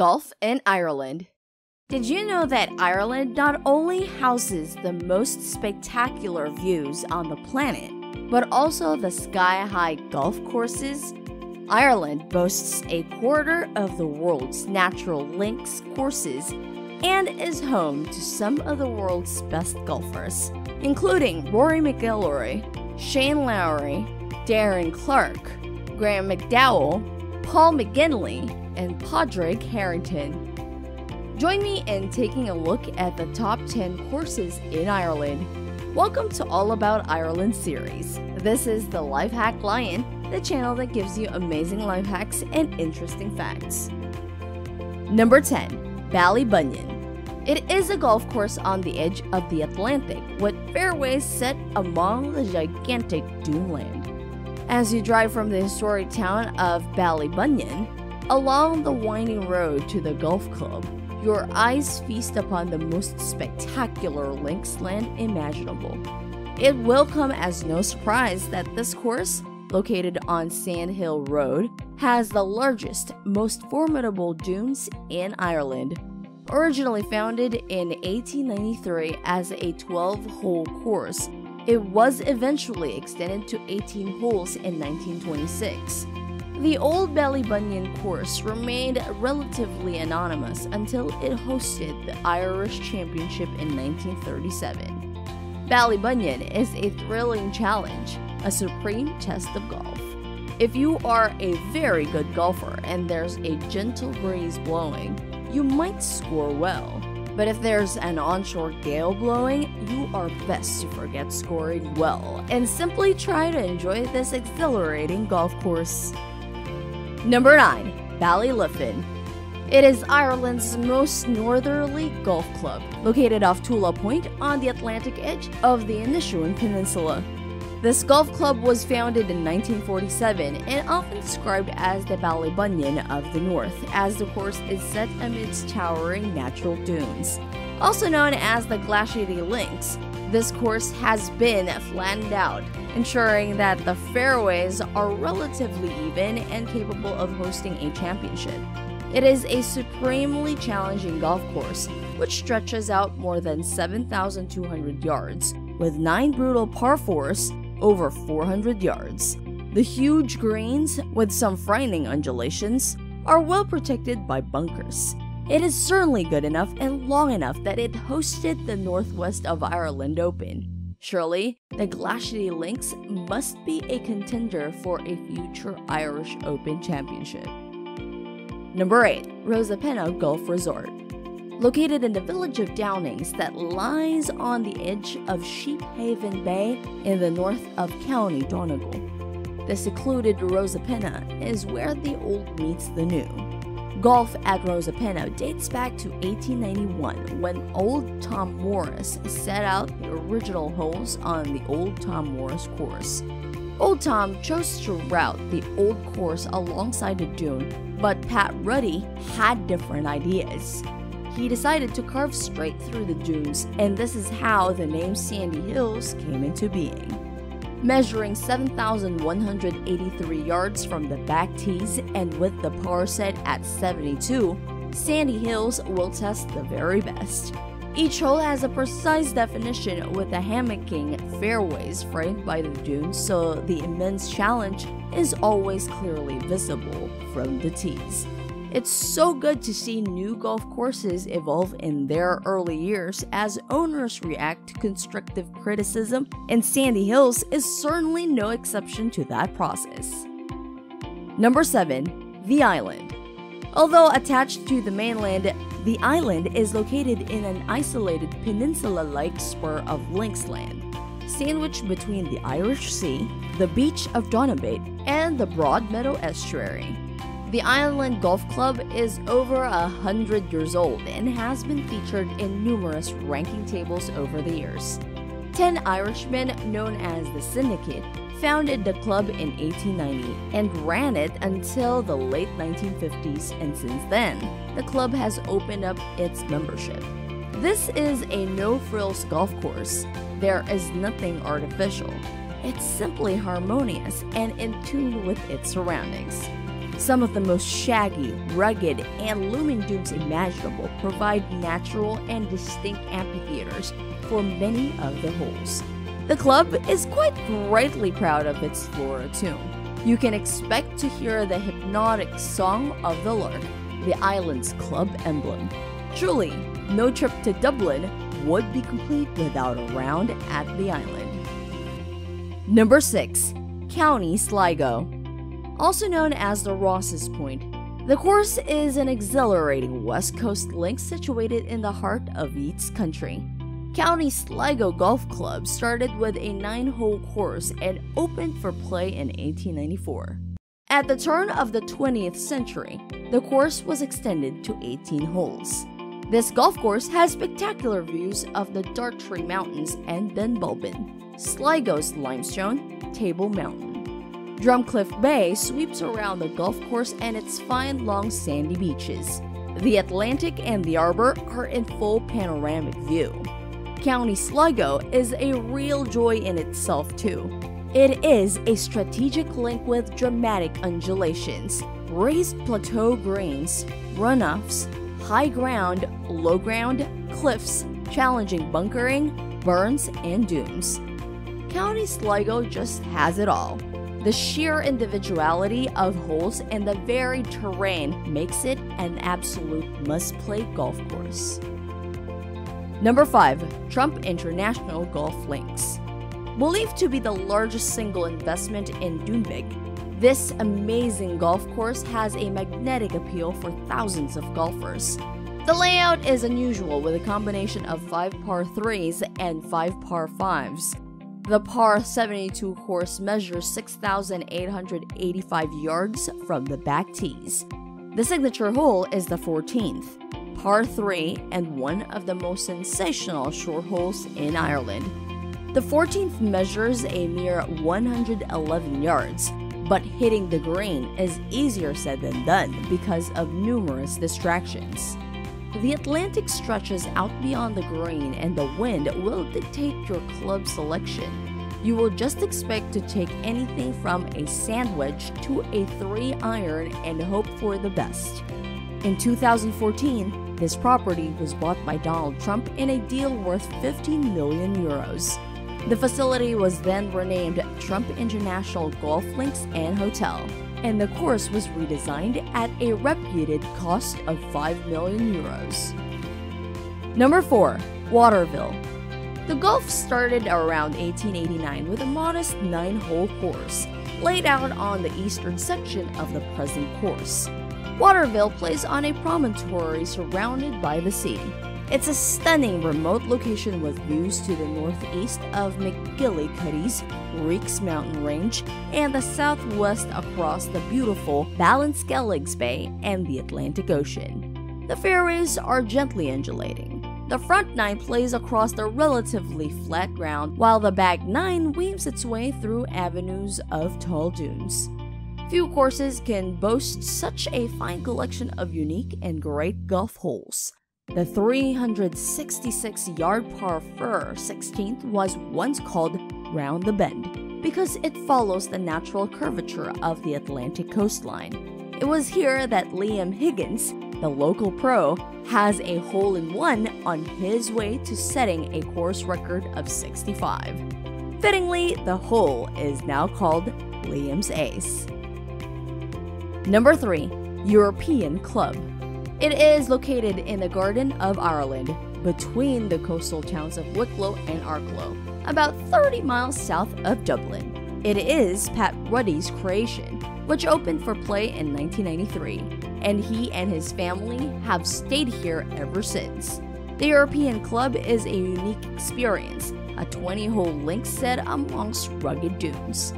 Golf in Ireland. Did you know that Ireland not only houses the most spectacular views on the planet, but also the sky-high golf courses? Ireland boasts a quarter of the world's natural links courses and is home to some of the world's best golfers, including Rory McLroy, Shane Lowry, Darren Clarke, Graeme McDowell, Paul McGinley, and Padraig Harrington. Join me in taking a look at the top 10 courses in Ireland. Welcome to All About Ireland series. This is the Life Hack Lion, the channel that gives you amazing life hacks and interesting facts. Number 10. Ballybunion. It is a golf course on the edge of the Atlantic with fairways set among the gigantic duneland. As you drive from the historic town of Ballybunion along the winding road to the golf club, your eyes feast upon the most spectacular links land imaginable. It will come as no surprise that this course, located on Sand Hill Road, has the largest, most formidable dunes in Ireland. Originally founded in 1893 as a 12-hole course, it was eventually extended to 18 holes in 1926. The old Ballybunion course remained relatively anonymous until it hosted the Irish Championship in 1937. Ballybunion is a thrilling challenge, a supreme test of golf. If you are a very good golfer and there's a gentle breeze blowing, you might score well. But if there's an onshore gale blowing, you are best to forget scoring well and simply try to enjoy this exhilarating golf course. Number 9. Ballyliffin. It is Ireland's most northerly golf club, located off Tula Point on the Atlantic edge of the Inishowen Peninsula. This golf club was founded in 1947 and often described as the Ballybunion of the North, as the course is set amidst towering natural dunes. Also known as the Glaciated Links, this course has been flattened out, ensuring that the fairways are relatively even and capable of hosting a championship. It is a supremely challenging golf course, which stretches out more than 7,200 yards, with 9 brutal par 4s over 400 yards. The huge greens, with some frightening undulations, are well protected by bunkers. It is certainly good enough and long enough that it hosted the Northwest of Ireland Open. Surely, the Glaciated Links must be a contender for a future Irish Open Championship. Number 8. Rosapenna Golf Resort. Located in the village of Downings that lies on the edge of Sheephaven Bay in the north of County Donegal. The secluded Rosapenna is where the old meets the new. Golf at Rosapenna dates back to 1891 when Old Tom Morris set out the original holes on the Old Tom Morris course. Old Tom chose to route the old course alongside the dune, but Pat Ruddy had different ideas. He decided to carve straight through the dunes, and this is how the name Sandy Hills came into being. Measuring 7,183 yards from the back tees and with the par set at 72, Sandy Hills will test the very best. Each hole has a precise definition with the hammocking fairways framed by the dunes, so the immense challenge is always clearly visible from the tees. It's so good to see new golf courses evolve in their early years as owners react to constructive criticism, and Sandy Hills is certainly no exception to that process. Number 7. The Island. Although attached to the mainland, the island is located in an isolated peninsula-like spur of linksland, sandwiched between the Irish Sea, the beach of Donabate, and the Broadmeadow Estuary. The Island Golf Club is over 100 years old and has been featured in numerous ranking tables over the years. 10 Irishmen, known as the Syndicate, founded the club in 1890 and ran it until the late 1950s, and since then, the club has opened up its membership. This is a no-frills golf course. There is nothing artificial. It's simply harmonious and in tune with its surroundings. Some of the most shaggy, rugged, and looming dunes imaginable provide natural and distinct amphitheaters for many of the holes. The club is quite greatly proud of its flora too. You can expect to hear the hypnotic song of the lark, the island's club emblem. Truly, no trip to Dublin would be complete without a round at the island. Number 6. County Sligo. Also known as the Ross's Point, the course is an exhilarating west coast link situated in the heart of Eats country. County Sligo Golf Club started with a 9-hole course and opened for play in 1894. At the turn of the 20th century, the course was extended to 18 holes. This golf course has spectacular views of the Dartry Mountains and Dunbulbin, Sligo's limestone, Table Mountain. Drumcliff Bay sweeps around the golf course and its fine long sandy beaches. The Atlantic and the Arbor are in full panoramic view. County Sligo is a real joy in itself too. It is a strategic link with dramatic undulations, raised plateau greens, runoffs, high ground, low ground, cliffs, challenging bunkering, burns, and dunes. County Sligo just has it all. The sheer individuality of holes and the varied terrain makes it an absolute must-play golf course. Number 5. Trump International Golf Links. Believed to be the largest single investment in Doonbeg, this amazing golf course has a magnetic appeal for thousands of golfers. The layout is unusual with a combination of 5 par 3s and 5 par 5s. The par 72 course measures 6,885 yards from the back tees. The signature hole is the 14th, par 3 and one of the most sensational short holes in Ireland. The 14th measures a mere 111 yards, but hitting the green is easier said than done because of numerous distractions. The Atlantic stretches out beyond the green and the wind will dictate your club selection. You will just expect to take anything from a sand wedge to a 3-iron and hope for the best. In 2014, this property was bought by Donald Trump in a deal worth 15 million euros. The facility was then renamed Trump International Golf Links and Hotel, and the course was redesigned at a reputed cost of 5 million euros. Number 4. Waterville. The golf started around 1889 with a modest 9-hole course, laid out on the eastern section of the present course. Waterville plays on a promontory surrounded by the sea. It's a stunning remote location with views to the northeast of McGinley Cuddies, Reeks Mountain Range, and the southwest across the beautiful Ballinskelligs Bay and the Atlantic Ocean. The fairways are gently undulating. The front 9 plays across the relatively flat ground, while the back 9 weaves its way through avenues of tall dunes. Few courses can boast such a fine collection of unique and great golf holes. The 366-yard par 4 16th was once called Round the Bend because it follows the natural curvature of the Atlantic coastline. It was here that Liam Higgins, the local pro, has a hole-in-one on his way to setting a course record of 65. Fittingly, the hole is now called Liam's Ace. Number 3. European Club. It is located in the Garden of Ireland, between the coastal towns of Wicklow and Arklow, about 30 miles south of Dublin. It is Pat Ruddy's creation, which opened for play in 1993, and he and his family have stayed here ever since. The European Club is a unique experience, a 20-hole link set amongst rugged dunes.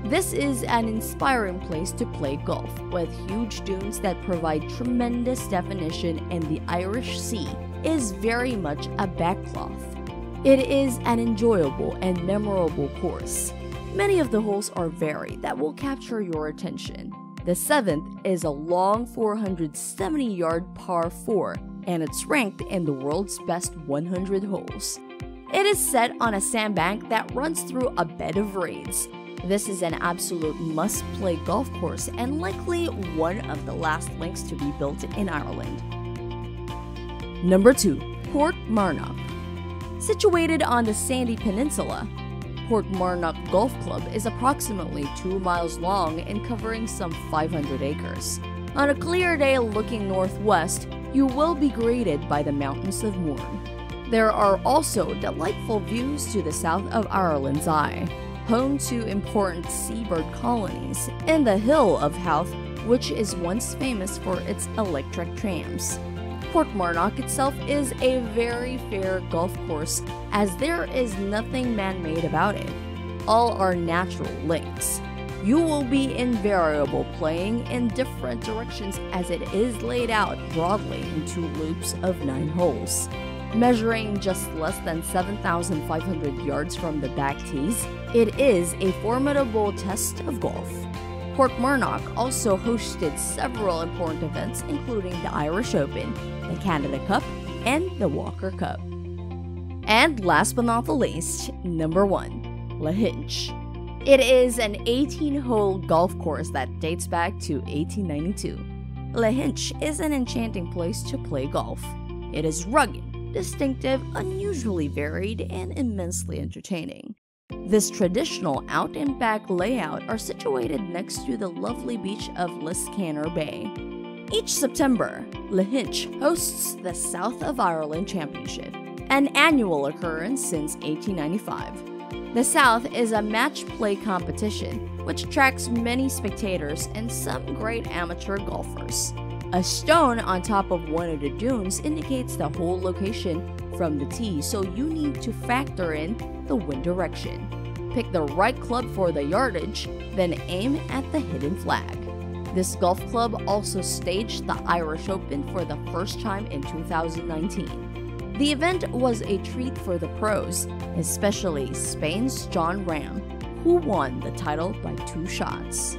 This is an inspiring place to play golf, with huge dunes that provide tremendous definition, and the Irish Sea is very much a backcloth. It is an enjoyable and memorable course. Many of the holes are varied that will capture your attention. The 7th is a long 470-yard par 4, and it's ranked in the world's best 100 holes. It is set on a sandbank that runs through a bed of reeds. This is an absolute must-play golf course and likely one of the last links to be built in Ireland. Number 2. Portmarnock. Situated on the Sandy Peninsula, Portmarnock Golf Club is approximately 2 miles long and covering some 500 acres. On a clear day looking northwest, you will be greeted by the mountains of Mourne. There are also delightful views to the south of Ireland's Eye, home to important seabird colonies, and the Hill of Howth, which is once famous for its electric trams. Portmarnock itself is a very fair golf course as there is nothing man-made about it. All are natural links. You will be invariable playing in different directions as it is laid out broadly in 2 loops of 9 holes. Measuring just less than 7,500 yards from the back tees, it is a formidable test of golf. Portmarnock also hosted several important events including the Irish Open, the Canada Cup, and the Walker Cup. And last but not the least, number 1, Lahinch. It is an 18-hole golf course that dates back to 1892. Lahinch is an enchanting place to play golf. It is rugged, distinctive, unusually varied, and immensely entertaining. This traditional out-and-back layout are situated next to the lovely beach of Liscannor Bay. Each September, Lahinch hosts the South of Ireland Championship, an annual occurrence since 1895. The South is a match play competition which attracts many spectators and some great amateur golfers. A stone on top of one of the dunes indicates the hole location from the tee, so you need to factor in the wind direction. Pick the right club for the yardage, then aim at the hidden flag. This golf club also staged the Irish Open for the first time in 2019. The event was a treat for the pros, especially Spain's John Ram, who won the title by 2 shots.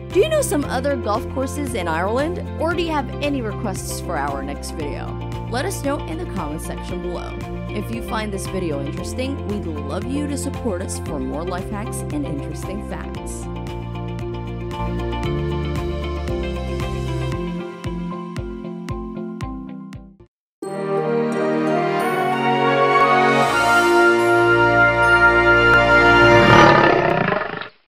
Do you know some other golf courses in Ireland, or do you have any requests for our next video? Let us know in the comment section below. If you find this video interesting, we'd love you to support us for more life hacks and interesting facts.